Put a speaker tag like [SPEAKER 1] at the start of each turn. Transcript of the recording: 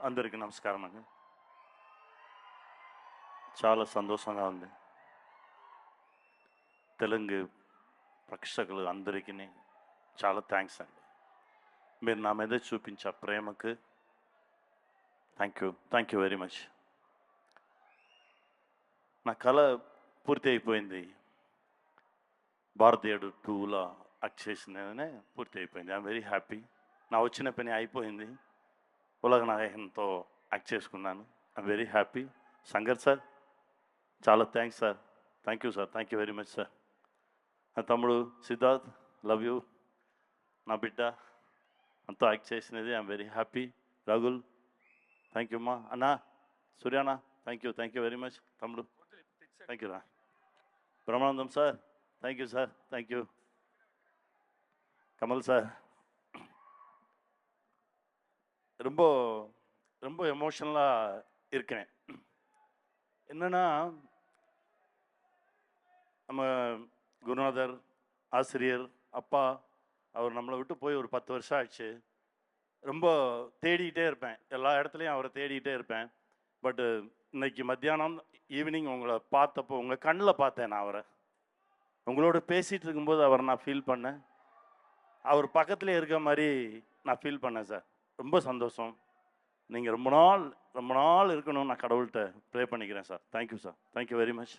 [SPEAKER 1] అందరికీ నమస్కారం అండి. చాలా సంతోషంగా ఉంది. తెలుగు ప్రేక్షకులు అందరికీ చాలా థ్యాంక్స్ అండి. మీరు నా మీద చూపించే ప్రేమకు థ్యాంక్ యూ వెరీ మచ్. నా కళ పూర్తి అయిపోయింది. భారతీయుడు 2లో యాక్ట్ చేసిననే పూర్తి అయిపోయింది. I'm very happy. నా వచ్చిన పని అయిపోయింది. ఉలగ నాయకంతో యాక్ట్ చేసుకున్నాను. I'm very happy. Shankar sir చాలా thanks sir. Thank you sir. Thank you very much sir. నా తమ్ముడు సిద్ధార్థ్ లవ్ యూ. నా బిడ్డ అంతా యాక్ట్ చేసినది. I'm very happy. Ragul thank you అమ్మా. అన్న సూర్యానా థ్యాంక్ యూ వెరీ మచ్. తమ్ముడు థ్యాంక్ యూ రా. Brahmanandam sir thank you sir. Thank you. Kamal sir ரொம்ப ரொம்ப எமோஷனலாக இருக்கேன். என்னென்னா நம்ம குருநாதர் ஆசிரியர் அப்பா அவர் நம்மளை விட்டு போய் ஒரு 10 வருஷம் ஆச்சு. ரொம்ப தேடிக்கிட்டே இருப்பேன், எல்லா இடத்துலையும் அவரை தேடிக்கிட்டே இருப்பேன். பட்டு இன்னைக்கு மத்தியானம் ஈவினிங் உங்களை பார்த்தப்போ உங்கள் கண்ணில் பார்த்தேன். நான் அவரை உங்களோட பேசிகிட்டு இருக்கும்போது அவரை நான் ஃபீல் பண்ணேன். அவர் பக்கத்துலேயே இருக்க மாதிரி நான் ஃபீல் பண்ணேன் சார். ரொம்ப சந்தோஷம். நீங்கள் ரொம்ப நாள் இருக்கணும்னு நான் கடவுள்கிட்ட ப்ரே பண்ணிக்கிறேன் sir. Thank you sir. Thank you very much.